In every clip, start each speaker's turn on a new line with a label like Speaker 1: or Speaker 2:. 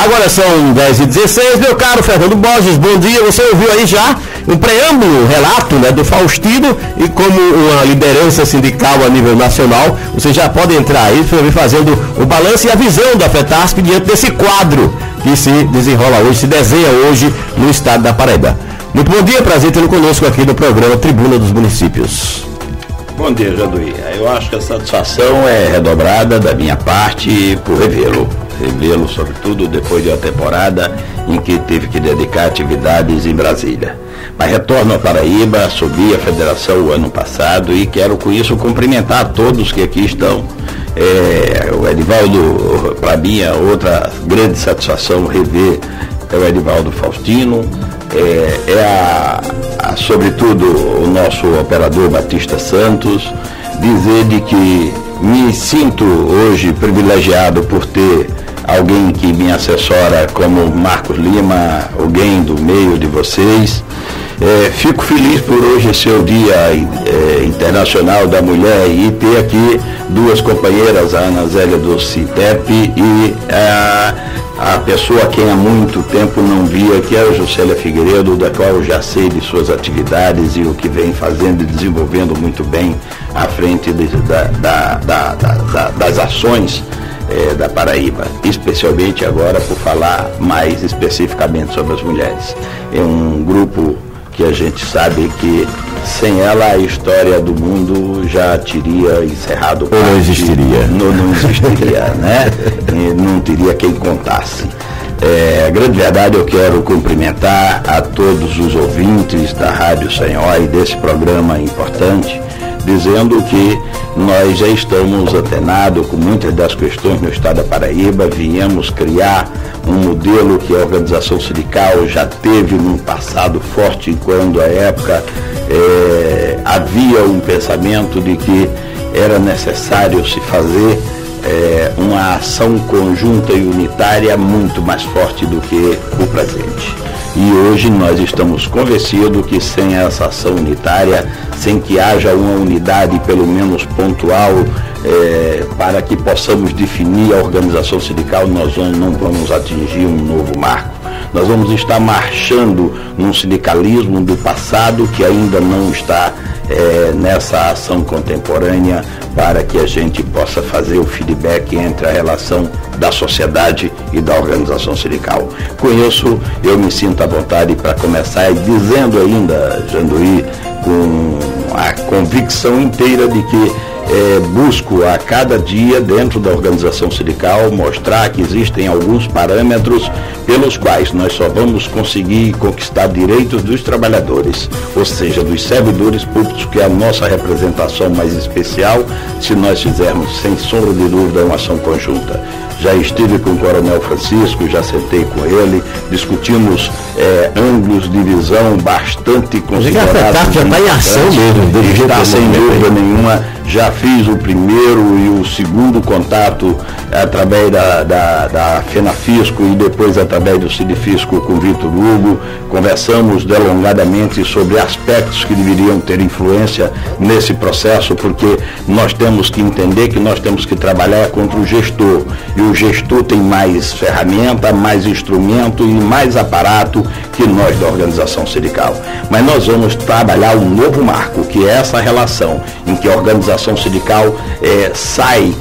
Speaker 1: Agora são 10h16, meu caro Fernando Borges, bom dia. Você ouviu aí já um preâmbulo, relato, né, do Faustino, e como uma liderança sindical a nível nacional, você já pode entrar aí fazendo o balanço e a visão da FETASP diante desse quadro que se desenrola hoje, se desenha hoje no estado da Paraíba. Muito bom dia, prazer tê-lo conosco aqui no programa Tribuna dos Municípios.
Speaker 2: Bom dia, Janduí. Eu acho que a satisfação é redobrada da minha parte por revê-lo, sobretudo depois de uma temporada em que teve que dedicar atividades em Brasília. Mas retorno à Paraíba, assumi a federação o ano passado e quero com isso cumprimentar todos que aqui estão. O Edivaldo, para mim, é outra grande satisfação rever o Edivaldo Faustino, sobretudo o nosso operador Batista Santos, dizer de que me sinto hoje privilegiado por ter alguém que me assessora como Marcos Lima, alguém do meio de vocês. Fico feliz por hoje ser o Dia Internacional da Mulher e ter aqui duas companheiras, a Ana Zélia do CITEP e a pessoa a quem há muito tempo não via, que é a Juscelia Figueiredo, da qual eu já sei de suas atividades e o que vem fazendo e desenvolvendo muito bem à frente das ações da Paraíba, especialmente agora por falar mais especificamente sobre as mulheres. É um grupo que a gente sabe que sem ela a história do mundo já teria encerrado.
Speaker 1: Ou não existiria.
Speaker 2: Não existiria, né? E não teria quem contasse. A grande verdade, eu quero cumprimentar a todos os ouvintes da Rádio Senhor e desse programa importante, dizendo que nós já estamos antenados com muitas das questões no estado da Paraíba. Viemos criar um modelo que a organização sindical já teve num passado forte, quando à época havia um pensamento de que era necessário se fazer uma ação conjunta e unitária muito mais forte do que o presente. E hoje nós estamos convencidos que sem essa ação unitária, sem que haja uma unidade pelo menos pontual para que possamos definir a organização sindical, nós não vamos atingir um novo marco. Nós vamos estar marchando num sindicalismo do passado que ainda não está nessa ação contemporânea, para que a gente possa fazer o feedback entre a relação da sociedade e da organização sindical. Com isso, eu me sinto à vontade para começar dizendo ainda, Janduí, com a convicção inteira de que busco a cada dia dentro da organização sindical mostrar que existem alguns parâmetros pelos quais nós só vamos conseguir conquistar direitos dos trabalhadores, ou seja, dos servidores públicos, que é a nossa representação mais especial, se nós fizermos, sem sombra de dúvida, uma ação conjunta. Já estive com o Coronel Francisco, já sentei com ele, discutimos ângulos de visão bastante considerados.
Speaker 1: Já está em ação mesmo,
Speaker 2: está sem dúvida nenhuma. Já fiz o primeiro e o segundo contato através da FENAFISCO e depois através do CIDFISCO com Vitor Hugo. Conversamos delongadamente sobre aspectos que deveriam ter influência nesse processo, porque nós temos que entender que nós temos que trabalhar contra o gestor. E o gestor tem mais ferramenta, mais instrumento e mais aparato que nós da organização sindical. Mas nós vamos trabalhar um novo marco, que é essa relação em que a organização sindical sai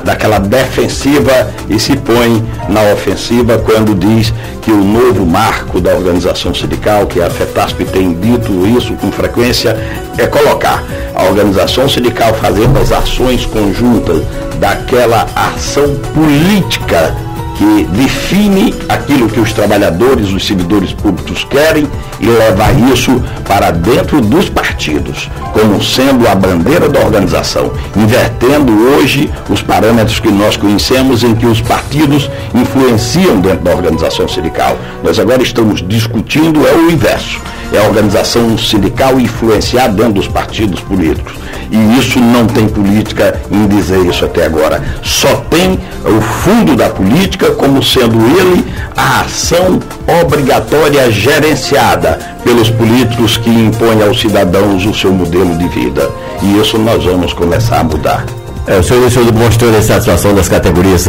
Speaker 2: daquela defensiva e se põe na ofensiva, quando diz que o novo marco da organização sindical, que a FETASP tem dito isso com frequência, é colocar a organização sindical fazendo as ações conjuntas daquela ação política que define aquilo que os trabalhadores, os servidores públicos querem, e levar isso para dentro dos partidos, como sendo a bandeira da organização, invertendo hoje os parâmetros que nós conhecemos, em que os partidos influenciam dentro da organização sindical. Nós agora estamos discutindo o inverso, é a organização sindical influenciar dentro dos partidos políticos. E isso não tem política em dizer isso até agora. Só tem o fundo da política como sendo ele a ação obrigatória gerenciada pelos políticos que impõem aos cidadãos o seu modelo de vida. E isso nós vamos começar a mudar.
Speaker 1: O senhor mostrou essa situação das categorias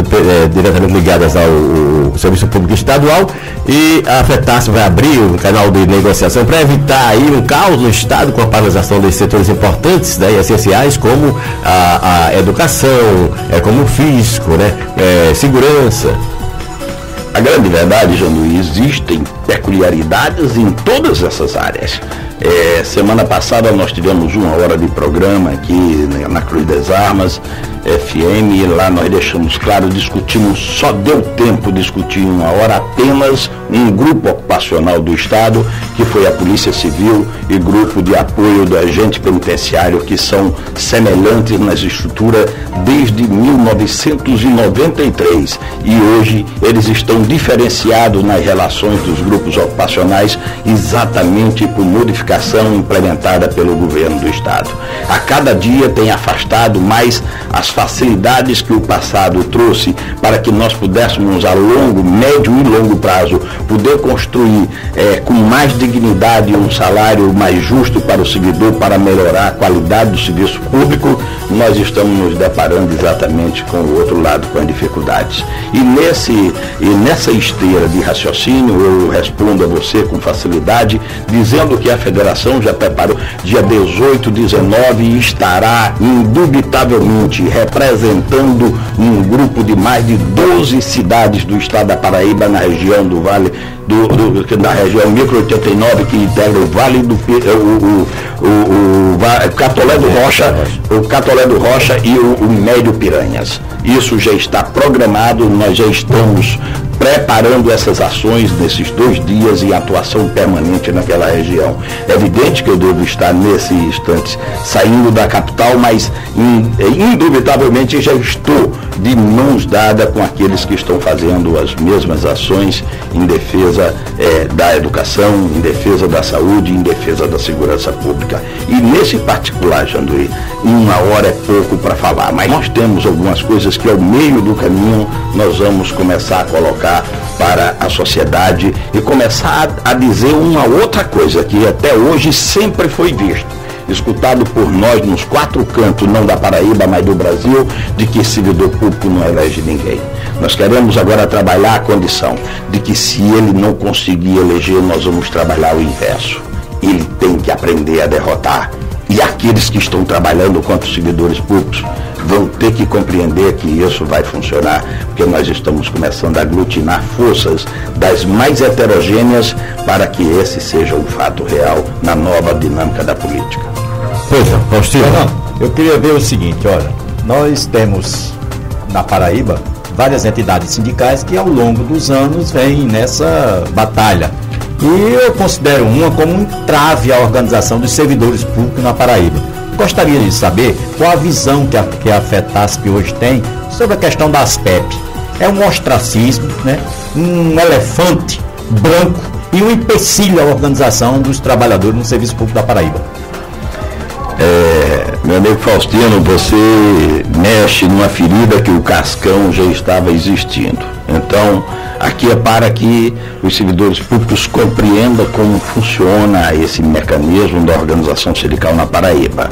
Speaker 1: diretamente ligadas ao Serviço Público Estadual, e a FETASP vai abrir um canal de negociação para evitar aí um caos no Estado com a paralisação desses setores importantes, né, e essenciais, como a educação, como o fisco, né, segurança.
Speaker 2: A grande verdade, João Luiz, existem peculiaridades em todas essas áreas. Semana passada nós tivemos 1 hora de programa aqui na Cruz das Armas FM, e lá nós deixamos claro, discutimos, só deu tempo de discutir 1 hora apenas um grupo ocupacional do Estado, que foi a Polícia Civil e grupo de apoio do agente penitenciário, que são semelhantes nas estruturas desde 1993, e hoje eles estão diferenciados nas relações dos grupos ocupacionais exatamente por modificação implementada pelo governo do Estado. A cada dia tem afastado mais as facilidades que o passado trouxe para que nós pudéssemos a longo, médio e longo prazo poder construir com mais dignidade um salário mais justo para o servidor, para melhorar a qualidade do serviço público. Nós estamos nos deparando exatamente com o outro lado, com as dificuldades. E nessa esteira de raciocínio, eu respondo a você com facilidade, dizendo que a Federação já preparou dia 18, 19 e estará indubitavelmente representando um grupo de mais de 12 cidades do estado da Paraíba, na região do Vale, da região micro 89, que integra o Vale do Catolé do Rocha, o Catolé do Rocha e o Médio Piranhas. Isso já está programado, nós já estamos preparando essas ações nesses 2 dias em atuação permanente naquela região. É evidente que eu devo estar nesse instante saindo da capital, mas indubitavelmente já estou de mãos dadas com aqueles que estão fazendo as mesmas ações em defesa da educação, em defesa da saúde, em defesa da segurança pública. E nesse particular, Janduí, 1 hora é pouco para falar, mas nós temos algumas coisas que ao meio do caminho nós vamos começar a colocar para a sociedade e começar a dizer uma outra coisa que até hoje sempre foi visto, escutado por nós nos 4 cantos, não da Paraíba, mas do Brasil, de que servidor público não elege ninguém. Nós queremos agora trabalhar a condição de que, se ele não conseguir eleger, nós vamos trabalhar o inverso. Ele tem que aprender a derrotar. E aqueles que estão trabalhando contra os servidores públicos vão ter que compreender que isso vai funcionar, porque nós estamos começando a aglutinar forças das mais heterogêneas para que esse seja um fato real na nova dinâmica da política.
Speaker 1: Pois é, Faustino.
Speaker 3: Eu queria ver o seguinte, olha, nós temos na Paraíba várias entidades sindicais que ao longo dos anos vêm nessa batalha. E eu considero uma como um entrave à organização dos servidores públicos na Paraíba. Gostaria de saber qual a visão que a FETASP hoje tem sobre a questão das PEP. É um ostracismo, né? Um elefante branco e um empecilho à organização dos trabalhadores no Serviço Público da Paraíba.
Speaker 2: Meu amigo Faustino, você mexe numa ferida que o cascão já estava existindo. Então, aqui é para que os servidores públicos compreendam como funciona esse mecanismo da organização sindical na Paraíba.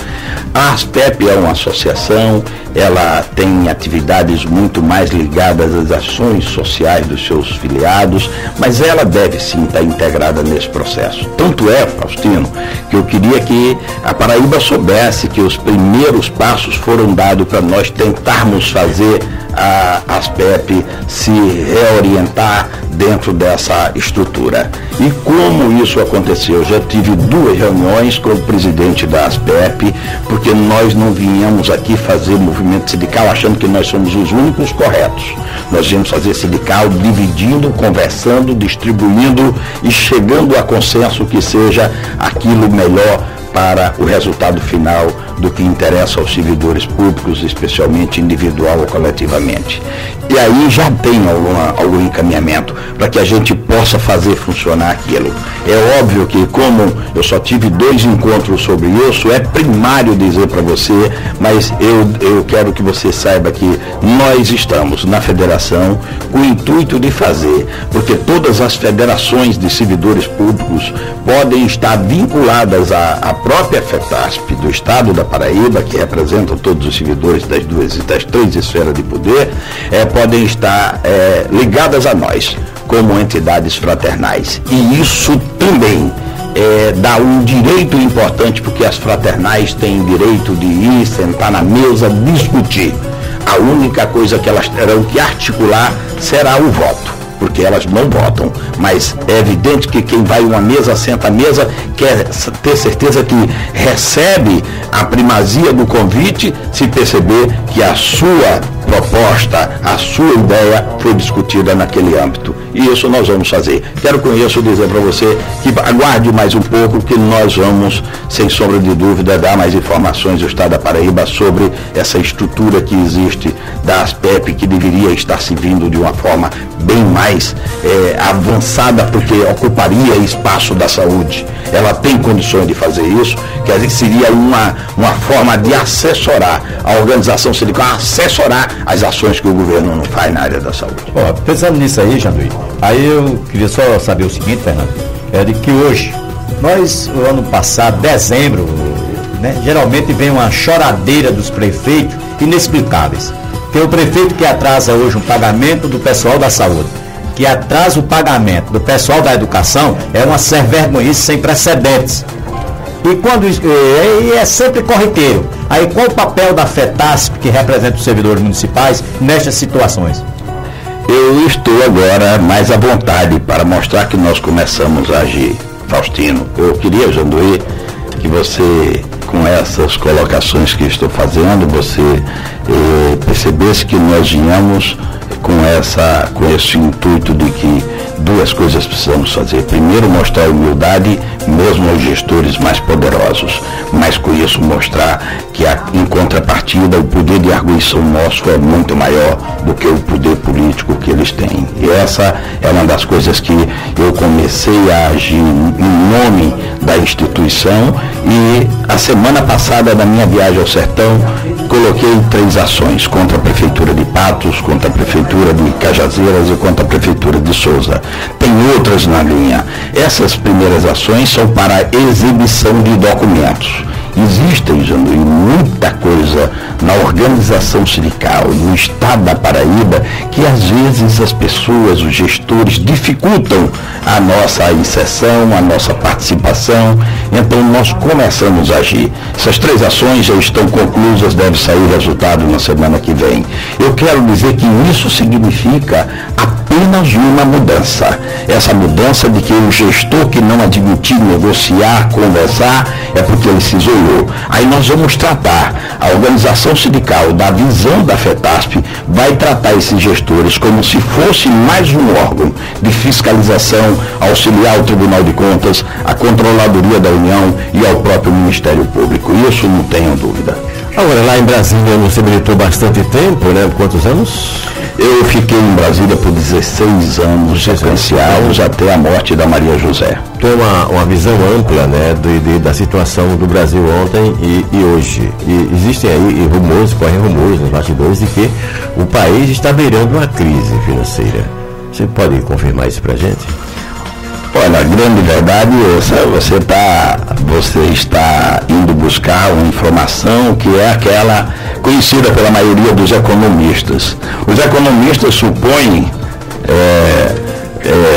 Speaker 2: A ASPEP é uma associação, ela tem atividades muito mais ligadas às ações sociais dos seus filiados, mas ela deve sim estar integrada nesse processo. Tanto é, Faustino, que eu queria que a Paraíba soubesse que os primeiros passos foram dados para nós tentarmos fazer a ASPEP se reorientar dentro dessa estrutura. E como isso aconteceu? Eu já tive 2 reuniões com o presidente da ASPEP, porque nós não vinhamos aqui fazer movimento sindical achando que nós somos os únicos corretos. Nós viemos fazer sindical dividindo, conversando, distribuindo e chegando a consenso que seja aquilo melhor para o resultado final do que interessa aos servidores públicos, especialmente individual ou coletivamente. E aí já tem algum encaminhamento para que a gente possa fazer funcionar aquilo. É óbvio que, como eu só tive 2 encontros sobre isso, é primário dizer para você, mas eu quero que você saiba que nós estamos na federação com o intuito de fazer, porque todas as federações de servidores públicos podem estar vinculadas à própria FETASP do Estado da Paraíba, que representam todos os servidores das três esferas de poder, podem estar ligadas a nós como entidades fraternais. E isso também dá um direito importante, porque as fraternais têm direito de ir, sentar na mesa, discutir. A única coisa que elas terão que articular será o voto, porque elas não votam, mas é evidente que quem vai a uma mesa, senta à mesa, quer ter certeza que recebe a primazia do convite, se perceber que a sua proposta, a sua ideia foi discutida naquele âmbito. E isso nós vamos fazer. Quero com isso dizer para você que aguarde mais um pouco, que nós vamos, sem sombra de dúvida, dar mais informações do Estado da Paraíba sobre essa estrutura que existe da ASPEP, que deveria estar se vindo de uma forma bem mais avançada, porque ocuparia espaço da saúde. Ela tem condições de fazer isso, quer dizer, seria uma forma de assessorar a organização sindical, assessorar as ações que o governo não faz na área da saúde.
Speaker 3: Pensando nisso aí, Janduí, aí eu queria só saber o seguinte, Fernando, de que hoje, nós, o ano passado, dezembro, né, geralmente vem uma choradeira dos prefeitos inexplicáveis. Tem o prefeito que atrasa hoje um pagamento do pessoal da saúde, que atrasa o pagamento do pessoal da educação, é uma vergonhice sem precedentes. E quando é sempre corriqueiro. Aí qual o papel da FETASP, que representa os servidores municipais, nestas situações?
Speaker 2: Eu estou agora mais à vontade para mostrar que nós começamos a agir. Faustino, eu queria, Janduí, que você, com essas colocações que estou fazendo, você percebesse que nós viemos com esse intuito de que duas coisas precisamos fazer. Primeiro, mostrar humildade mesmo aos gestores mais poderosos, mas com isso mostrar que em contrapartida o poder de arguição nosso é muito maior do que o poder político que eles têm. E essa é uma das coisas que eu comecei a agir em nome da instituição, e a semana passada, na minha viagem ao sertão, coloquei 3 ações contra a Prefeitura de Patos, contra a Prefeitura de Cajazeiras e contra a Prefeitura de Souza. Tem outras na linha. Essas primeiras ações são para exibição de documentos. Existem, Janduí, muita coisa na organização sindical, no estado da Paraíba, que às vezes as pessoas, os gestores, dificultam a nossa inserção, a nossa participação. Então nós começamos a agir. Essas 3 ações já estão conclusas, deve sair resultado na semana que vem. Eu quero dizer que isso significa apenas uma mudança. Essa mudança de que o gestor que não admitir negociar, conversar, é porque ele se isolou. Aí nós vamos tratar, a organização sindical da visão da FETASP vai tratar esses gestores como se fosse mais um órgão de fiscalização, auxiliar o Tribunal de Contas, a Controladoria da União e ao próprio Ministério Público. Isso não tenho dúvida.
Speaker 1: Agora, lá em Brasília você militou bastante tempo, né? Quantos anos?
Speaker 2: Eu fiquei em Brasília por 16 anos sequenciados até a morte da Maria José.
Speaker 1: Tem uma visão ampla, né, da situação do Brasil ontem e hoje. E existem aí rumores, correm rumores nos bastidores de que o país está beirando uma crise financeira. Você pode confirmar isso para a gente?
Speaker 2: Olha, a grande verdade é essa, você está indo buscar uma informação que é aquela conhecida pela maioria dos economistas. Os economistas supõem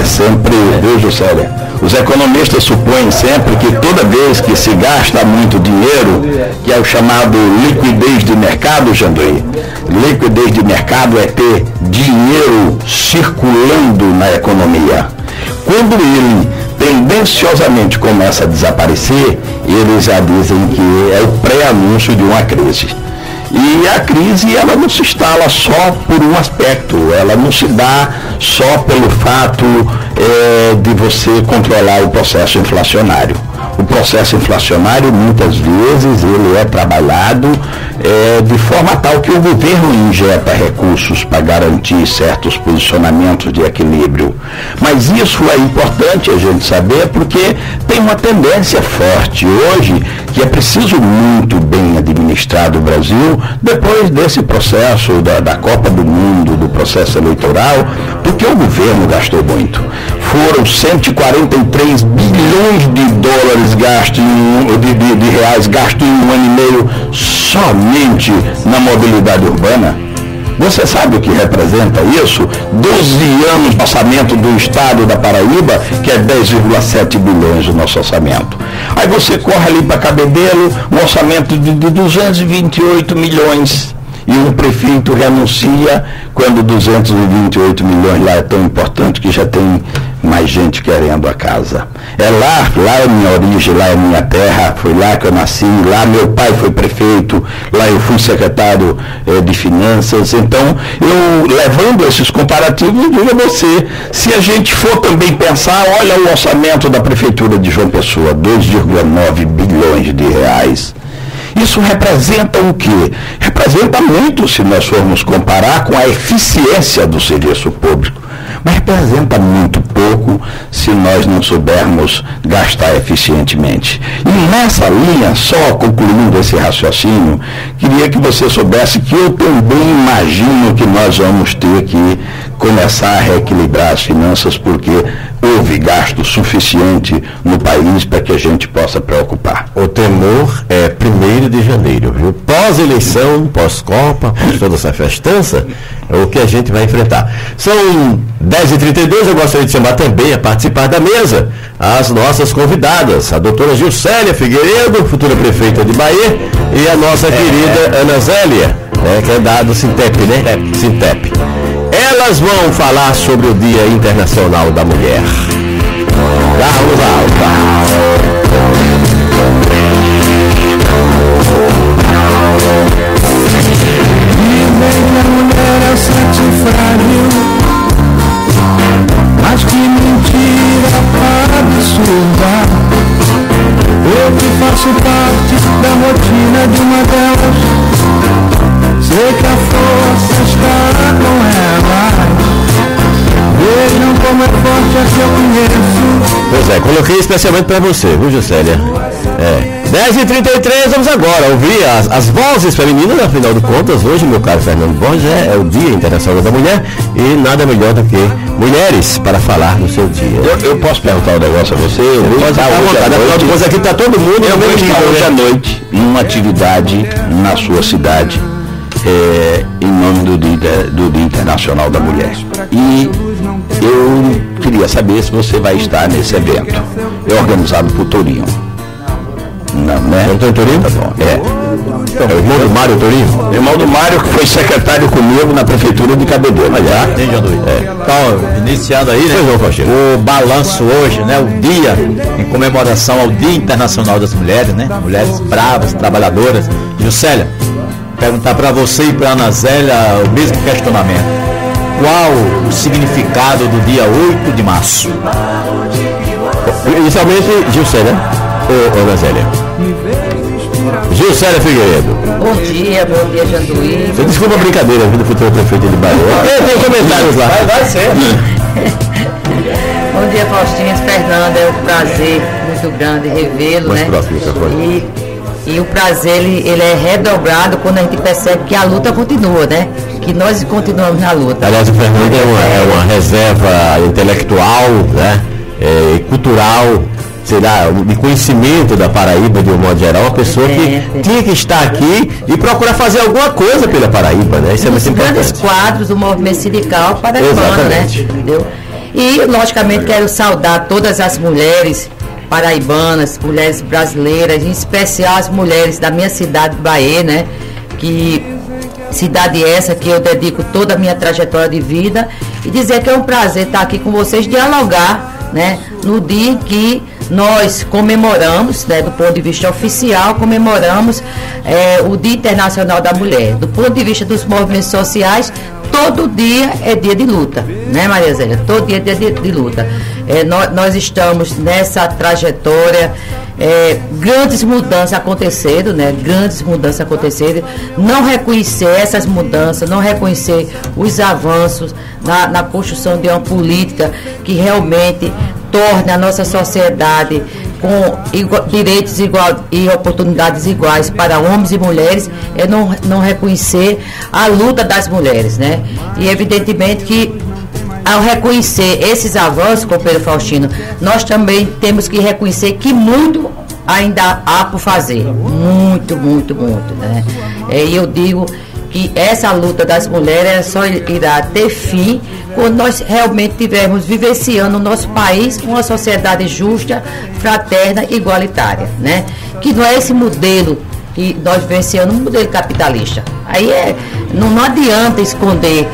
Speaker 2: sempre, veja sério, os economistas supõem sempre que toda vez que se gasta muito dinheiro, que é o chamado liquidez de mercado, Janduí, liquidez de mercado é ter dinheiro circulando na economia. Quando ele tendenciosamente começa a desaparecer, eles já dizem que é o pré-anúncio de uma crise. E a crise, ela não se instala só por um aspecto, ela não se dá só pelo fato de você controlar o processo inflacionário. O processo inflacionário, muitas vezes, ele é trabalhado de forma tal que o governo injeta recursos para garantir certos posicionamentos de equilíbrio. Mas isso é importante a gente saber, porque tem uma tendência forte hoje que é preciso muito bem administrar o Brasil depois desse processo da Copa do Mundo, do processo eleitoral, porque o governo gastou muito. Foram 143 bilhões de dólares gastos, de reais gastos em um ano e meio somente na mobilidade urbana. Você sabe o que representa isso? 12 anos de orçamento do estado da Paraíba, que é 10,7 bilhões o nosso orçamento. Aí você corre ali para Cabedelo, um orçamento de 228 milhões. E o prefeito renuncia quando 228 milhões lá é tão importante que já tem mais gente querendo a casa. Lá é minha origem, lá é minha terra, foi lá que eu nasci, lá meu pai foi prefeito, lá eu fui secretário de finanças. Então, eu levando esses comparativos, digo a você, se a gente for também pensar, olha o orçamento da prefeitura de João Pessoa, 2,9 bilhões de reais. Isso representa o quê? Representa muito se nós formos comparar com a eficiência do serviço público, mas representa muito pouco se nós não soubermos gastar eficientemente. E nessa linha, só concluindo esse raciocínio, queria que você soubesse que eu também imagino que nós vamos ter que começar a reequilibrar as finanças, porque houve gasto suficiente no país para que a gente possa preocupar.
Speaker 1: O temor é 1º de janeiro, viu? Pós-eleição, pós-Copa, pós toda essa festança, é o que a gente vai enfrentar. São 10h32, eu gostaria de chamar também a participar da mesa as nossas convidadas, a doutora Gilcélia Figueiredo, futura prefeita de Bahia, e a nossa querida Ana Zélia, que é do Sintep, né? Sintep. Elas vão falar sobre o Dia Internacional da Mulher. Carlos Alva.
Speaker 4: A mulher é sexo frágil, mas que mentira absurda. Eu que faço parte da rotina de uma delas, sei que a força está com elas. Vejam como é forte a que eu conheço.
Speaker 1: Pois é, coloquei especialmente para você, viu, Juscelia? 10h33, vamos agora ouvir as vozes femininas, afinal de contas, hoje, meu caro Fernando Borges, é o Dia Internacional da Mulher e nada melhor do que mulheres para falar no seu dia.
Speaker 2: Eu posso perguntar um negócio a você? Eu vou estar
Speaker 1: hoje à noite. Afinal de contas, aqui está todo mundo.
Speaker 2: Eu vou estar hoje à noite em uma atividade na sua cidade, em nome do Dia Internacional da Mulher. E eu queria saber se você vai estar nesse evento. É organizado por Torinho. Não, né?
Speaker 1: Não tem Torinho?
Speaker 2: Tá bom.
Speaker 1: É o irmão do Mário Torinho?
Speaker 2: Irmão do Mário, que foi secretário comigo na prefeitura de Cabedelo.
Speaker 3: Então, iniciando aí, né? O balanço hoje, né? O dia em comemoração ao Dia Internacional das Mulheres, né? Mulheres bravas, trabalhadoras. Juscelia, perguntar para você e para a Ana Zélia o mesmo questionamento. Qual o significado do dia 8 de março?
Speaker 1: Inicialmente, Gilcélia, ou Ana Zélia? Gilcélia Figueiredo.
Speaker 5: Bom dia, Janduí.
Speaker 1: Você desculpa a brincadeira, do futuro prefeito de Bahia. Tem comentários lá.
Speaker 3: Vai ser.
Speaker 5: Bom dia, Faustinho, Fernanda, é um prazer muito grande revê-lo, né? E o prazer, ele é redobrado quando a gente percebe que a luta continua, né? Que nós continuamos na luta.
Speaker 1: Aliás, o Fernando é uma reserva intelectual, né? E cultural, será, de conhecimento da Paraíba de um modo geral, uma pessoa que tinha que estar aqui e procurar fazer alguma coisa pela Paraíba, né? Isso é muito importante.
Speaker 5: Grandes quadros do movimento sindical paraibano, né? Entendeu? E, logicamente, quero saudar todas as mulheres paraibanas, mulheres brasileiras, em especial as mulheres da minha cidade, Bahia, né? Que cidade essa que eu dedico toda a minha trajetória de vida, e dizer que é um prazer estar aqui com vocês, dialogar, né? No dia em que nós comemoramos, né, do ponto de vista oficial, comemoramos o Dia Internacional da Mulher. Do ponto de vista dos movimentos sociais, todo dia é dia de luta, né, Maria Zélia? Todo dia é dia de luta. Nós estamos nessa trajetória, grandes mudanças acontecendo, né? Grandes mudanças acontecendo. Não reconhecer essas mudanças, não reconhecer os avanços na construção de uma política que realmente torne a nossa sociedade com direitos e oportunidades iguais para homens e mulheres, é não reconhecer a luta das mulheres, né? E evidentemente que ao reconhecer esses avanços, companheiro Faustino, nós também temos que reconhecer que muito ainda há por fazer, muito, muito, muito, né? E eu digo que essa luta das mulheres só irá ter fim quando nós realmente estivermos vivenciando no nosso país uma sociedade justa, fraterna e igualitária, né? Que não é esse modelo que nós vivenciamos, um modelo capitalista. Aí não adianta esconder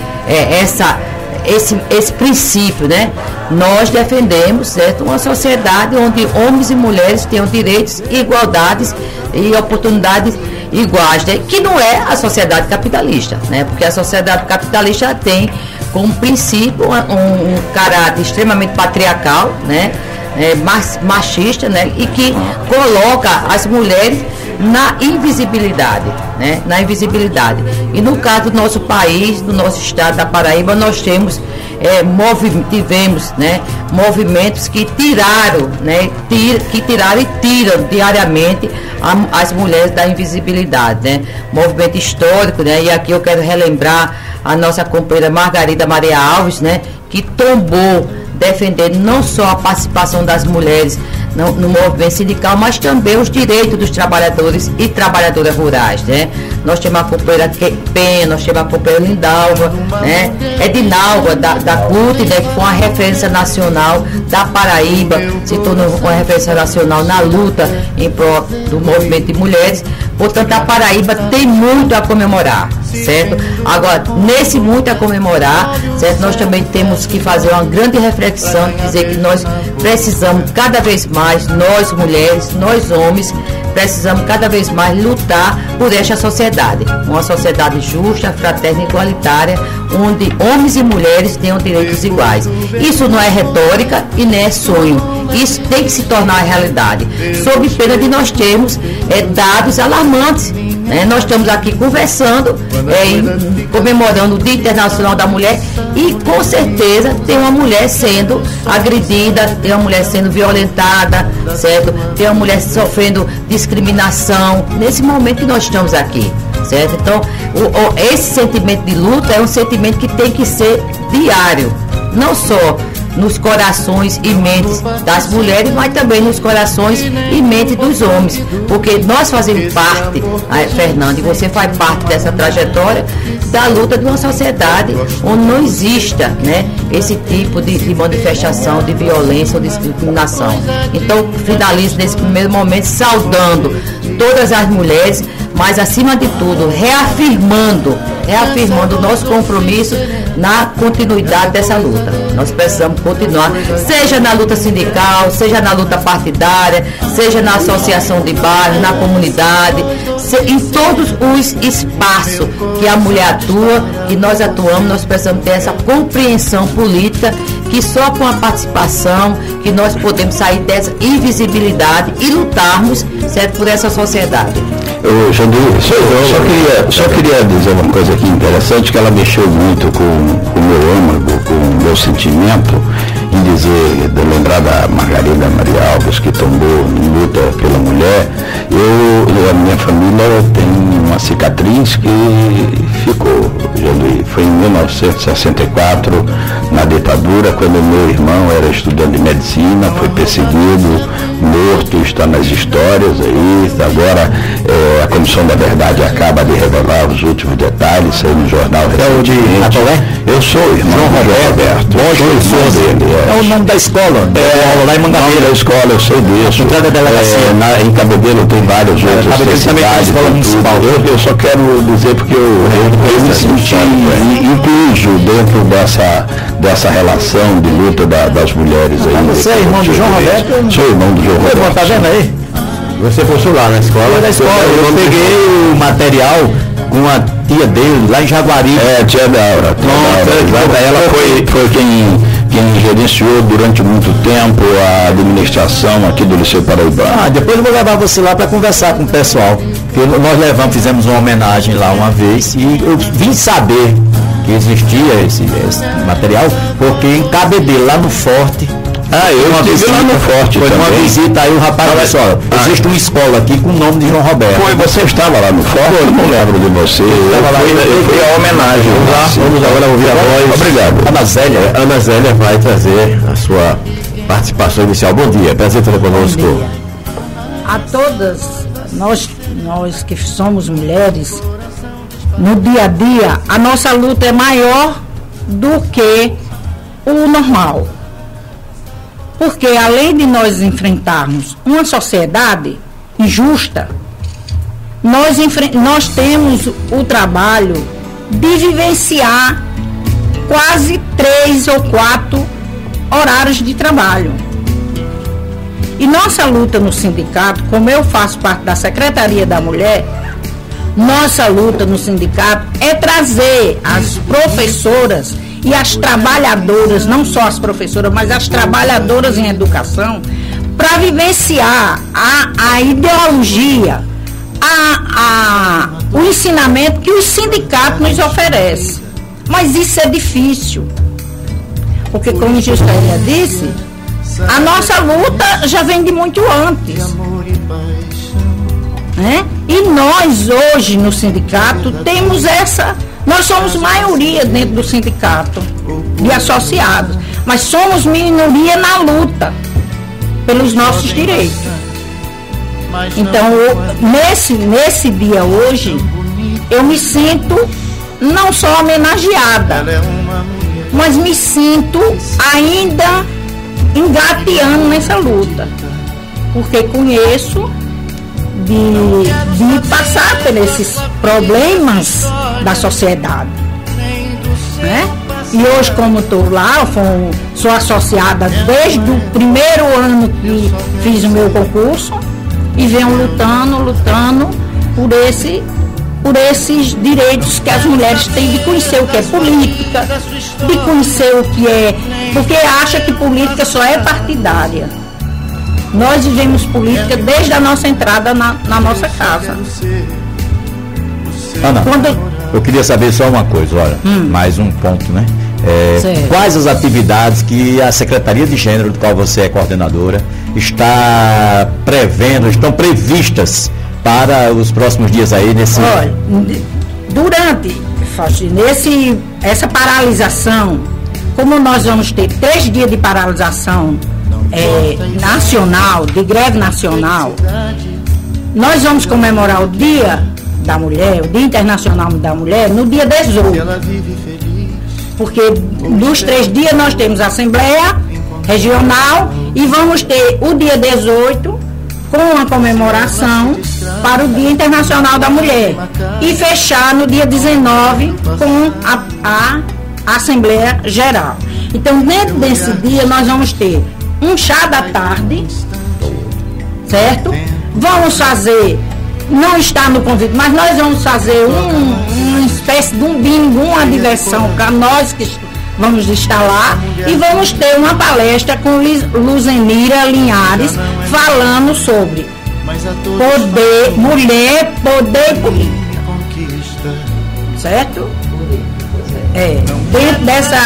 Speaker 5: esse princípio, né? Nós defendemos, certo, uma sociedade onde homens e mulheres tenham direitos, igualdades e oportunidades iguais, né? Que não é a sociedade capitalista, né? Porque a sociedade capitalista tem como princípio um caráter extremamente patriarcal, né? Machista, né? E que coloca as mulheres na invisibilidade, né? Na invisibilidade. E no caso do nosso país, do nosso estado da Paraíba, nós tivemos, né, movimentos que tiraram, né, que tiraram e tiram diariamente as mulheres da invisibilidade, né? Movimento histórico, né? E aqui eu quero relembrar a nossa companheira Margarida Maria Alves, né? Que tombou defendendo não só a participação das mulheres no movimento sindical, mas também os direitos dos trabalhadores e trabalhadoras rurais, né? Nós temos a companheira Penha, nós temos a companheira Lindalva, né? Edinalva da CUT, né? Que foi uma referência nacional da Paraíba, se tornou uma referência nacional na luta em prol do movimento de mulheres. Portanto, a Paraíba tem muito a comemorar, certo? Agora, nesse muito a comemorar, certo? Nós também temos que fazer uma grande reflexão, dizer que nós precisamos cada vez mais, nós mulheres, nós homens, precisamos cada vez mais lutar por esta sociedade. Uma sociedade justa, fraterna e igualitária, onde homens e mulheres tenham direitos iguais. Isso não é retórica e nem é sonho. Isso tem que se tornar realidade, sob pena de nós termos dados alarmantes. Nós estamos aqui conversando, comemorando o Dia Internacional da Mulher e com certeza tem uma mulher sendo agredida, tem uma mulher sendo violentada, certo? Tem uma mulher sofrendo discriminação nesse momento que nós estamos aqui, certo? Então, esse sentimento de luta é um sentimento que tem que ser diário, não só nos corações e mentes das mulheres, mas também nos corações e mentes dos homens, porque nós fazemos parte, Fernando, e você faz parte dessa trajetória da luta de uma sociedade onde não exista, né, esse tipo de manifestação de violência ou de discriminação. Então, finalizo nesse primeiro momento saudando todas as mulheres, mas acima de tudo reafirmando o nosso compromisso na continuidade dessa luta. Nós precisamos continuar, seja na luta sindical, seja na luta partidária, seja na associação de bairro, na comunidade, em todos os espaços que a mulher atua e nós atuamos, nós precisamos ter essa compreensão política que só com a participação que nós podemos sair dessa invisibilidade e lutarmos, certo, por essa sociedade.
Speaker 2: Jandir, só queria dizer uma coisa aqui interessante, que ela mexeu muito com o meu âmago, com o meu sentimento, em dizer, de lembrar da Margarida Maria Alves, que tombou em luta pela mulher. A minha família tem uma cicatriz que ficou, Jandir, foi em 1964, na ditadura, quando meu irmão era estudante de medicina, foi perseguido, morto, está nas histórias aí. Agora a Comissão da Verdade acaba de revelar os últimos detalhes, saiu no jornal recentemente. Eu sou o irmão João Roberto.
Speaker 3: É o nome da escola, lá em Mangabeira.
Speaker 2: O nome da escola, eu sei disso. Em Cabedelo tem vários outros cidades. Eu só quero dizer porque eu me senti incluso dentro dessa relação de luta das mulheres aí.
Speaker 3: Você é irmão do João Roberto?
Speaker 2: Sou irmão do João Roberto.
Speaker 3: Tá vendo aí?
Speaker 1: Você postou lá na escola?
Speaker 3: Foi na escola, eu peguei o material com a tia dele, lá em Jaguari.
Speaker 2: Tia Daura. Ela foi quem gerenciou durante muito tempo a administração aqui do Liceu Paraibano.
Speaker 3: Depois eu vou levar você lá para conversar com o pessoal. Porque nós fizemos uma homenagem lá uma vez e eu vim saber que existia esse material, porque em Cabedelo, lá no Forte.
Speaker 2: Eu estive lá no Forte.
Speaker 3: Foi uma visita aí, o rapaz disse, existe uma escola aqui com o nome de João Roberto.
Speaker 2: Você estava lá no Forte? Eu não lembro de você. Eu fui a homenagem.
Speaker 1: Vamos agora ouvir a voz.
Speaker 2: Obrigado.
Speaker 1: Ana Zélia vai trazer a sua participação inicial. Bom dia, prazer ter conosco.
Speaker 6: a todas nós que somos mulheres, no dia a dia, a nossa luta é maior do que o normal. Porque além de nós enfrentarmos uma sociedade injusta, nós temos o trabalho de vivenciar quase 3 ou 4 horários de trabalho. E nossa luta no sindicato, como eu faço parte da Secretaria da Mulher, nossa luta no sindicato é trazer as professoras e as trabalhadoras, não só as professoras, mas as trabalhadoras em educação, para vivenciar a ideologia, o ensinamento que o sindicato nos oferece. Mas isso é difícil, porque, como Juscelia disse, a nossa luta já vem de muito antes, né? E nós hoje no sindicato temos nós somos maioria dentro do sindicato de associados, mas somos minoria na luta pelos nossos direitos. Então, nesse dia hoje, eu me sinto não só homenageada, mas me sinto ainda engateando nessa luta, porque conheço de passar por esses problemas da sociedade, né? E hoje, como estou lá, sou associada desde o primeiro ano que fiz o meu concurso e venho lutando por esses direitos que as mulheres têm de conhecer o que é política, de conhecer o que é, porque acha que política só é partidária. Nós vivemos política desde a nossa entrada na nossa casa.
Speaker 3: Ana, eu queria saber só uma coisa, olha, mais um ponto, né? Quais as atividades que a Secretaria de Gênero, do qual você é coordenadora, estão previstas para os próximos dias aí nesse...
Speaker 6: Olha, essa paralisação, como nós vamos ter 3 dias de paralisação nacional, de greve nacional, nós vamos comemorar o Dia da Mulher, o Dia Internacional da Mulher, no dia 18. Porque dos 3 dias nós temos a Assembleia Regional e vamos ter o dia 18 com a comemoração para o Dia Internacional da Mulher e fechar no dia 19 com a Assembleia Geral. Então, dentro desse dia, nós vamos ter um chá da tarde, certo? Vamos fazer, não está no convite, mas nós vamos fazer uma espécie de um bingo, uma diversão para nós que vamos estar lá, e vamos ter uma palestra com Luzenira Linhares falando sobre mulher, poder e política. Certo? Dentro dessa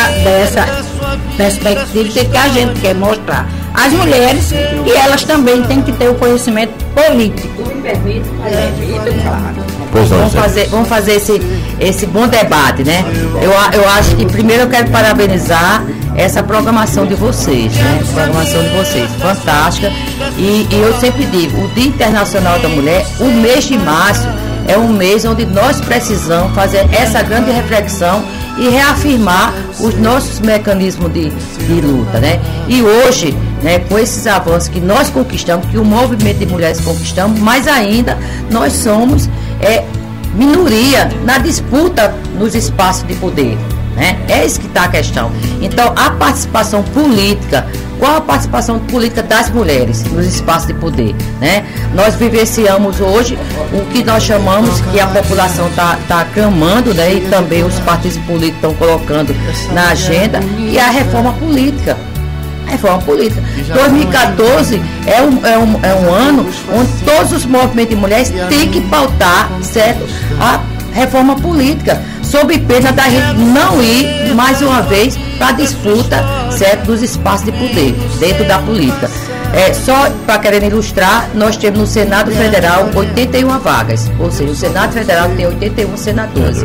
Speaker 6: perspectiva que a gente quer mostrar às mulheres que elas também têm que ter o conhecimento político. Me permite, claro.
Speaker 5: Vamos fazer esse bom debate, né? Eu acho que primeiro eu quero parabenizar essa programação de vocês, né? Programação de vocês, fantástica. E eu sempre digo, o Dia Internacional da Mulher, o mês de março, é um mês onde nós precisamos fazer essa grande reflexão e reafirmar os nossos mecanismos de luta, né? E hoje, né, com esses avanços que nós conquistamos, que o movimento de mulheres conquistamos, mas ainda nós somos minoria na disputa nos espaços de poder, né? É isso que está a questão. Então, a participação política, qual a participação política das mulheres nos espaços de poder, né? Nós vivenciamos hoje o que nós chamamos, que a população está clamando, né? E também os partidos políticos estão colocando na agenda, e a reforma política. Reforma política. 2014 é um ano onde todos os movimentos de mulheres têm que pautar, certo, a reforma política, sob pena da gente não ir mais uma vez para a disputa, certo, dos espaços de poder dentro da política. Só para querer ilustrar, nós temos no Senado Federal 81 vagas, ou seja, o Senado Federal tem 81 senadores.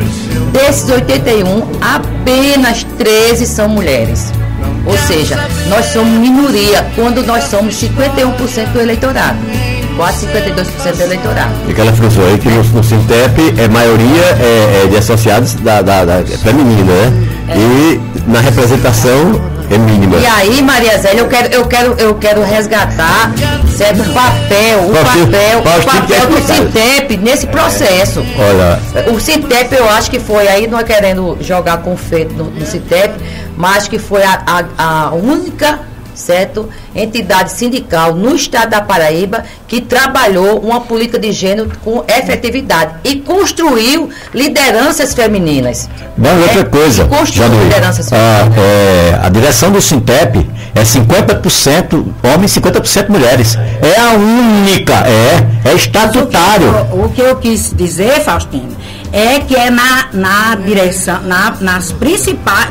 Speaker 5: Desses 81, apenas 13 são mulheres. Ou seja, nós somos minoria quando nós somos 51% do eleitorado. quase 52% do eleitorado.
Speaker 1: E que ela frisou aí que no Sintep maioria de associados da feminina, né? E na representação é mínima.
Speaker 5: E aí, Maria Zélia, eu quero resgatar certo o papel do Sintep nesse processo.
Speaker 1: Olha,
Speaker 5: o Sintep, eu acho que foi, aí não é querendo jogar confeito no Sintep, mas que foi a única, certo, entidade sindical no estado da Paraíba que trabalhou uma política de gênero com efetividade e construiu lideranças femininas.
Speaker 3: Bom, outra coisa,
Speaker 5: construiu lideranças femininas.
Speaker 3: A direção do Sintep é 50% homens e 50% mulheres. É a única, é estatutário.
Speaker 6: O que eu quis dizer, Faustino, é que é na direção,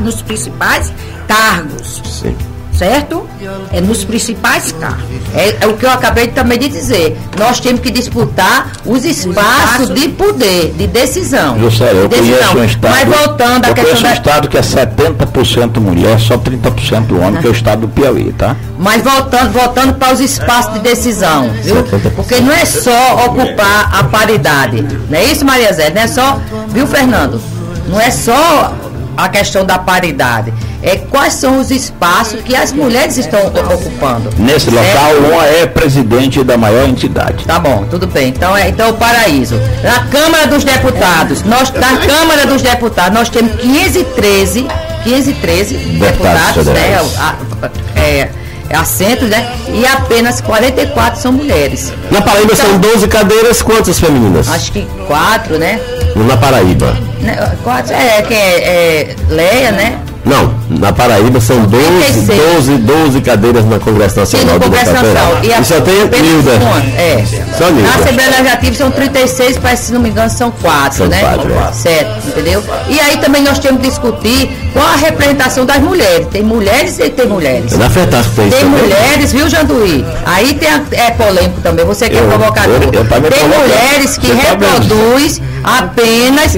Speaker 6: nos principais cargos.
Speaker 3: Sim.
Speaker 6: Certo? É nos principais cargos.
Speaker 5: É o que eu acabei também de dizer. Nós temos que disputar os espaços de poder, de decisão.
Speaker 2: Juscelio, eu conheço um estado.
Speaker 5: Mas voltando à questão
Speaker 2: um estado que é 70% mulher, só 30% homem, que é o estado do Piauí, tá?
Speaker 5: Mas voltando para os espaços de decisão, viu? Porque não é só ocupar a paridade. Não é isso, Maria Zé? Não é só, viu, Fernando? Não é só a questão da paridade. Quais são os espaços que as mulheres estão ocupando.
Speaker 2: Nesse local, uma é presidente da maior entidade.
Speaker 5: Tá bom, tudo bem. Então o Paraíso. Na Câmara dos Deputados, nós temos 513 deputados, né? Assentos, né? E apenas 44 são mulheres.
Speaker 1: Na Paraíba então, são 12 cadeiras, quantas femininas?
Speaker 5: Acho que 4, né?
Speaker 1: Na Paraíba.
Speaker 5: 4, Leia, né?
Speaker 1: Não, na Paraíba são 12 cadeiras na Congresso Nacional.
Speaker 5: Sim, no Congresso Nacional.
Speaker 1: E só tem Nilda.
Speaker 5: Só Nilda. Na Assembleia Legislativa são 36, parece, se não me engano, são 4, né?
Speaker 1: 4,
Speaker 5: certo, entendeu? E aí também nós temos que discutir qual a representação das mulheres. Tem mulheres e tem mulheres.
Speaker 1: Na FETASP
Speaker 5: tem mulheres, viu, Janduí? Aí tem polêmico também, você que é provocador. Tem mulheres que reproduzem apenas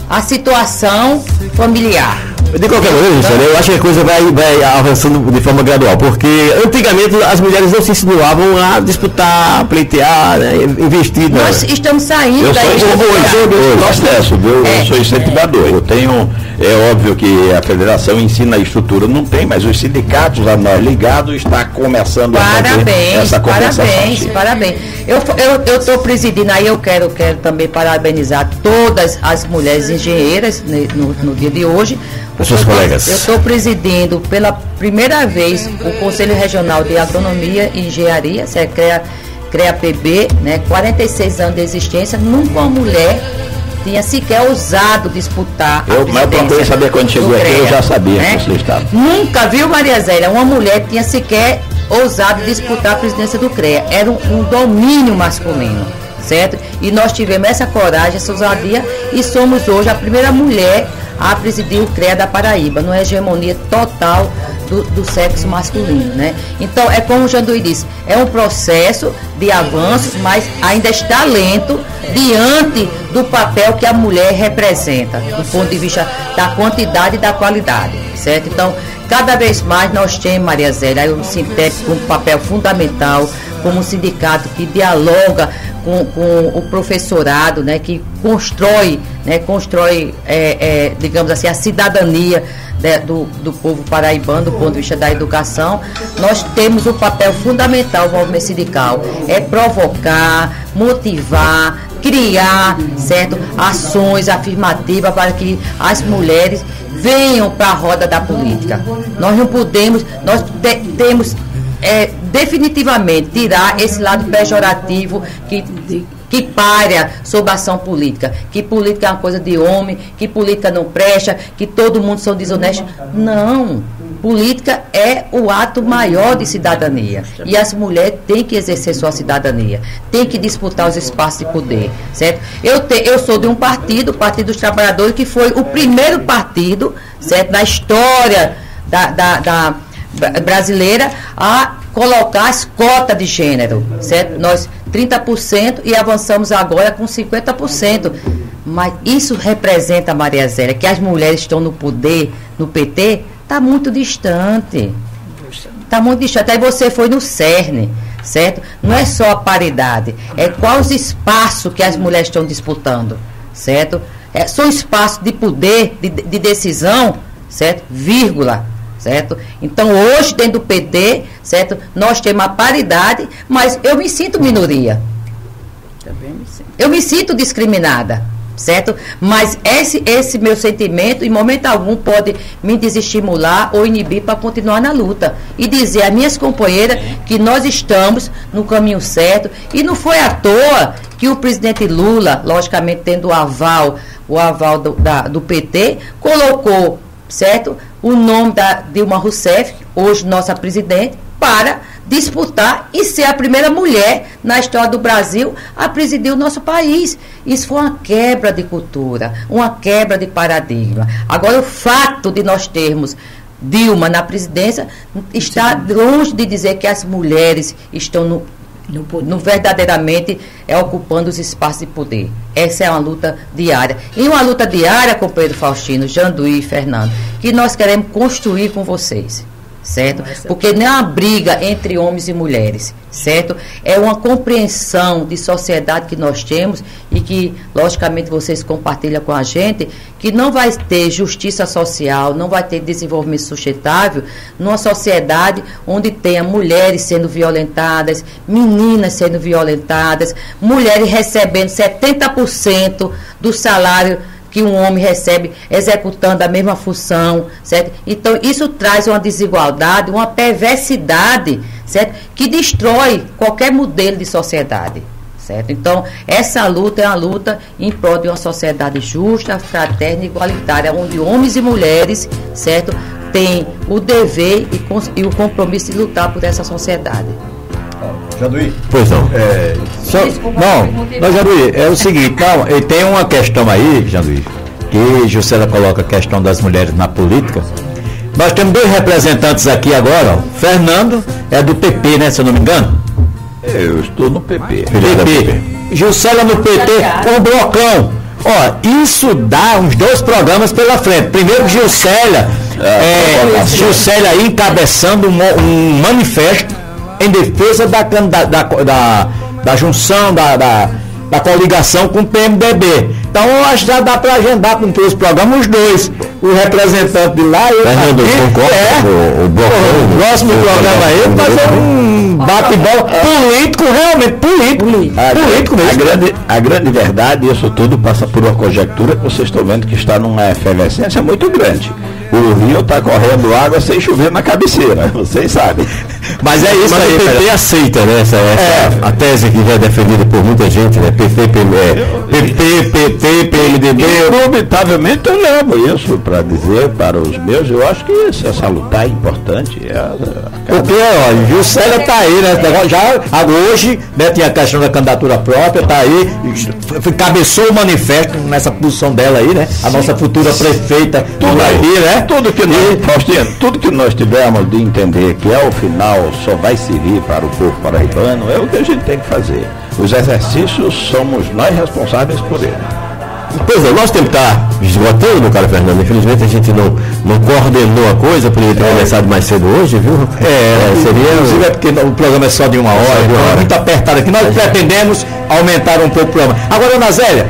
Speaker 5: a situação familiar.
Speaker 1: De qualquer maneira, eu acho que a coisa vai avançando de forma gradual, porque antigamente as mulheres não se insinuavam a disputar, a pleitear, né, investir.
Speaker 5: Nós estamos saindo
Speaker 2: eu sou incentivador. Eu tenho, é óbvio que a federação ensina a estrutura, não tem, mas os sindicatos a nós ligados está começando a fazer essa compensação.
Speaker 5: Parabéns. Eu estou presidindo, aí eu quero também parabenizar todas as mulheres engenheiras no dia de hoje.
Speaker 1: Seus colegas.
Speaker 5: Eu estou presidindo pela primeira vez o Conselho Regional de Agronomia e Engenharia, CREA-PB, né? 46 anos de existência, nunca uma mulher tinha sequer ousado disputar
Speaker 2: mas eu procurei saber quando chegou aqui, eu já sabia, né? Que você estava.
Speaker 5: Nunca, viu, Maria Zélia, uma mulher tinha sequer ousado disputar a presidência do CREA. Era um domínio masculino, certo? E nós tivemos essa coragem, essa ousadia, e somos hoje a primeira mulher a presidir o CREA da Paraíba, numa hegemonia total do sexo masculino, né? Então, é como o Janduí disse, é um processo de avanços, mas ainda está lento diante do papel que a mulher representa, do ponto de vista da quantidade e da qualidade, certo? Então, cada vez mais nós temos, Maria Zélia, o Sintep com um papel fundamental, como um sindicato que dialoga com o professorado, né, que constrói, digamos assim, a cidadania do povo paraibano, do ponto de vista da educação. Nós temos um papel fundamental no movimento sindical, é provocar, motivar, criar, certo, ações afirmativas para que as mulheres venham para a roda da política. Nós não podemos, temos definitivamente tirar esse lado pejorativo que paira sobre a ação política, que política é uma coisa de homem, que política não presta, que todo mundo são desonestos. Não, política é o ato maior de cidadania, e as mulheres têm que exercer sua cidadania, têm que disputar os espaços de poder, certo? Eu sou de um partido, o Partido dos Trabalhadores, que foi o primeiro partido, certo, na história da brasileira a colocar as cotas de gênero, certo? Nós 30% e avançamos agora com 50%. Mas isso representa, Maria Zélia, que as mulheres estão no poder, no PT, está muito distante. Está muito distante. Aí você foi no cerne, certo? Não é só a paridade, é qual os espaços que as mulheres estão disputando, certo? São espaços de poder, de decisão, certo? Vírgula, certo? Então, hoje, dentro do PT, certo? Nós temos a paridade, mas eu me sinto minoria. Eu me sinto discriminada, certo? Mas esse meu sentimento, em momento algum, pode me desestimular ou inibir para continuar na luta. E dizer às minhas companheiras que nós estamos no caminho certo. E não foi à toa que o presidente Lula, logicamente tendo o aval do PT, colocou, certo, o nome da Dilma Rousseff, hoje nossa presidente, para disputar e ser a primeira mulher na história do Brasil a presidir o nosso país. Isso foi uma quebra de cultura, uma quebra de paradigma. Agora, o fato de nós termos Dilma na presidência está longe de dizer que as mulheres estão verdadeiramente ocupando os espaços de poder. Essa é uma luta diária. E uma luta diária, companheiro Faustino, Janduí e Fernando, que nós queremos construir com vocês. Certo? Porque não é uma briga entre homens e mulheres, certo? É uma compreensão de sociedade que nós temos e que, logicamente, vocês compartilham com a gente, que não vai ter justiça social, não vai ter desenvolvimento sustentável numa sociedade onde tenha mulheres sendo violentadas, meninas sendo violentadas, mulheres recebendo 70% do salário que um homem recebe executando a mesma função, certo? Então, isso traz uma desigualdade, uma perversidade, certo? Que destrói qualquer modelo de sociedade, certo? Então, essa luta é uma luta em prol de uma sociedade justa, fraterna e igualitária, onde homens e mulheres, certo? Têm o dever e o compromisso de lutar por essa sociedade.
Speaker 3: Janduí?
Speaker 1: Pois não.
Speaker 3: Janduí, é o seguinte, calma, tem uma questão aí, Janduí, que Juscelia coloca a questão das mulheres na política. Nós temos dois representantes aqui agora, ó. Fernando é do PP, né, se eu não me engano?
Speaker 2: Eu estou no PP.
Speaker 3: Juscelia no PT, com o blocão. Ó, isso dá uns 2 programas pela frente. Primeiro, Juscelia aí encabeçando um manifesto em defesa da junção, da coligação com o PMDB. Então, eu acho que já dá para agendar com todos os programas, os dois. O representante de lá e o próximo programa aí, fazer um bate-bola político, realmente político mesmo.
Speaker 2: A grande verdade, isso tudo passa por uma conjectura que vocês estão vendo que está numa efervescência muito grande. O rio está correndo água sem chover na cabeceira, vocês sabem.
Speaker 1: Mas é isso aí, o PT aceita, né? Essa a tese que já é defendida por muita gente, né? PT, PMDB.
Speaker 2: Inevitavelmente eu levo isso para dizer para os meus, eu acho que essa luta é importante.
Speaker 3: Porque, ó, Juscelia está aí, né? Já hoje, né, tinha a questão da candidatura própria, está aí, cabeçou o manifesto nessa posição dela aí, né? A nossa futura prefeita
Speaker 2: tudo
Speaker 3: aí, né?
Speaker 2: Tudo que nós tivermos de entender que ao final só vai servir para o povo paraibano é o que a gente tem que fazer. Os exercícios somos nós responsáveis por ele.
Speaker 1: Pois é, nós temos que estar esgotando, meu caro Fernando. Infelizmente a gente não coordenou a coisa, poderia ter começado mais cedo hoje, viu?
Speaker 3: Seria. Inclusive é porque o programa é só de 1 hora, muito apertado aqui. Nós pretendemos aumentar um pouco o programa. Agora, dona Zélia,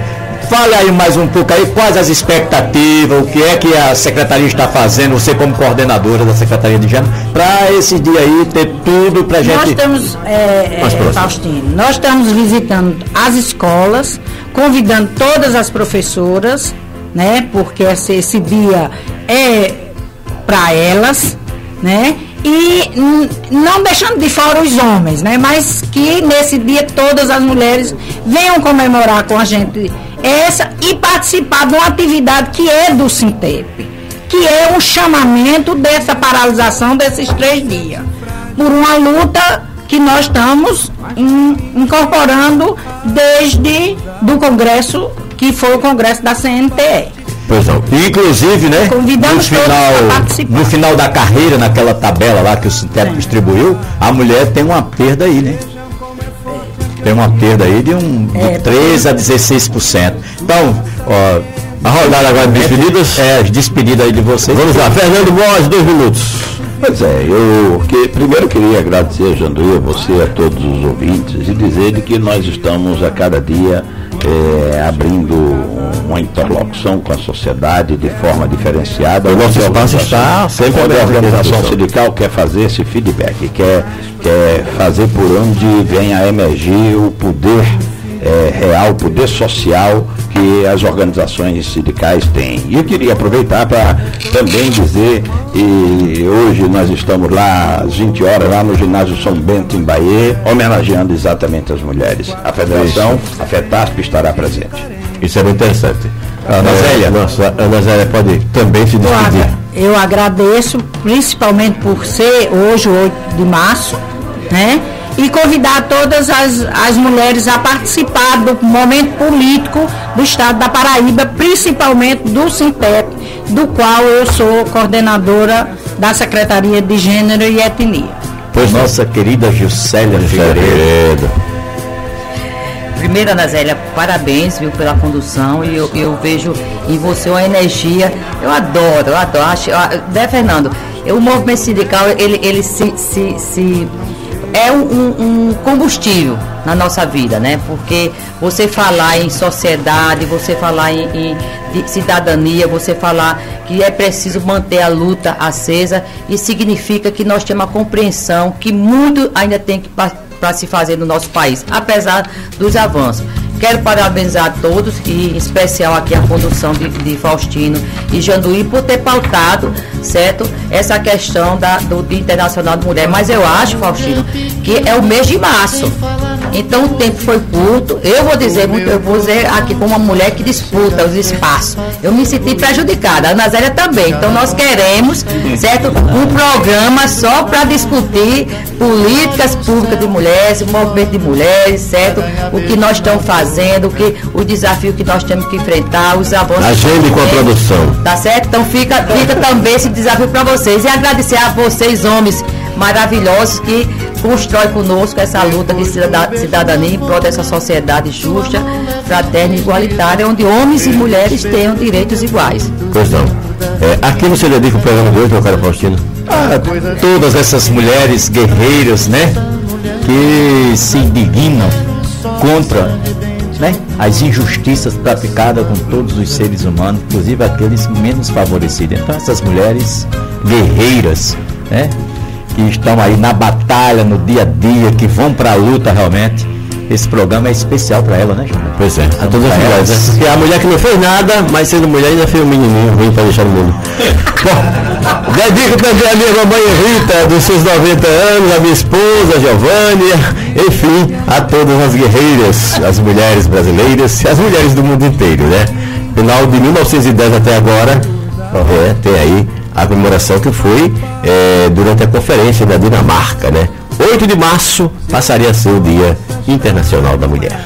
Speaker 3: fale aí mais um pouco aí, quais as expectativas, o que é que a Secretaria está fazendo, você como coordenadora da Secretaria de Gênero, para esse dia aí ter tudo para a gente...
Speaker 6: Nós estamos, Faustino, nós estamos visitando as escolas, convidando todas as professoras, né, porque esse dia é para elas, né, e não deixando de fora os homens, né, mas que nesse dia todas as mulheres venham comemorar com a gente e participar de uma atividade que é do Sintep, que é um chamamento dessa paralisação desses 3 dias, por uma luta que nós estamos incorporando desde do Congresso, que foi o Congresso da CNTE.
Speaker 3: Pois não. Inclusive, né, no final da carreira, naquela tabela lá que o Sintep distribuiu, a mulher tem uma perda aí, né? Tem uma perda aí de 13% a 16%. Então, ó, a rodada agora de despedidas. Despedida aí de vocês.
Speaker 1: Vamos lá, Fernando Borges, 2 minutos.
Speaker 2: Pois é, primeiro queria agradecer, Janduí, a você, a todos os ouvintes, e dizer que nós estamos a cada dia abrindo uma interlocução com a sociedade de forma diferenciada.
Speaker 1: O nosso espaço está sempre
Speaker 2: quando a
Speaker 1: aberto.
Speaker 2: organização sindical quer fazer esse feedback, quer fazer por onde vem a emergir o poder real, o poder social que as organizações sindicais têm. E eu queria aproveitar para também dizer, e hoje nós estamos lá às 20 horas, lá no ginásio São Bento, em Bahia, homenageando exatamente as mulheres. A federação, a FETASP, estará presente.
Speaker 1: Isso é muito interessante. Ana Zélia pode também se despedir.
Speaker 6: Eu agradeço, principalmente por ser hoje, 8 de março, né? E convidar todas as mulheres a participar do momento político do estado da Paraíba, principalmente do SINTEP, do qual eu sou coordenadora da Secretaria de Gênero e Etnia.
Speaker 3: Pois nossa querida Juscelia Figueiredo.
Speaker 5: Primeiro, Ana Zélia, parabéns, viu, pela condução, e eu vejo em você uma energia, eu adoro, Fernando, o movimento sindical, ele é um combustível na nossa vida, né? Porque você falar em sociedade, você falar em cidadania, você falar que é preciso manter a luta acesa, isso significa que nós temos uma compreensão que muito ainda tem que para se fazer no nosso país, apesar dos avanços. Quero parabenizar a todos, e em especial aqui a condução de Faustino e Janduí, por ter pautado, certo, essa questão do Dia Internacional da Mulher. Mas eu acho, Faustino, que é o mês de março. Então o tempo foi curto. Eu vou dizer aqui como uma mulher que disputa os espaços. Eu me senti prejudicada, a Ana Zélia também. Então nós queremos, certo, um programa só para discutir políticas públicas de mulheres, o movimento de mulheres, certo? O que nós estamos fazendo, o desafio que nós temos que enfrentar, os avanços.
Speaker 1: Agende com a produção.
Speaker 5: Tá certo? Então fica também esse desafio para vocês. E agradecer a vocês, homens maravilhosos, que constroem conosco essa luta de cidadania em prol dessa sociedade justa, fraterna e igualitária, onde homens e mulheres tenham direitos iguais.
Speaker 1: Pois não. Aqui você dedica o programa de hoje, meu caro Faustino?
Speaker 3: Todas essas mulheres guerreiras, né? Que se indignam contra, né, as injustiças praticadas com todos os seres humanos, inclusive aqueles menos favorecidos. Então essas mulheres guerreiras, né, que estão aí na batalha, no dia a dia, que vão para a luta realmente, esse programa é especial para ela, né, Júnior?
Speaker 1: Pois é, a todas as mulheres, né? Porque a mulher que não fez nada, mas sendo mulher ainda fez um menininho ruim para deixar no mundo. Bom, dedico também a minha mamãe Rita, dos seus 90 anos, a minha esposa Giovânia, enfim, a todas as guerreiras, as mulheres brasileiras e as mulheres do mundo inteiro, né? Final de 1910 até agora, tem aí a comemoração que foi durante a conferência da Dinamarca, né? 8 de março passaria a ser o Dia Internacional da Mulher.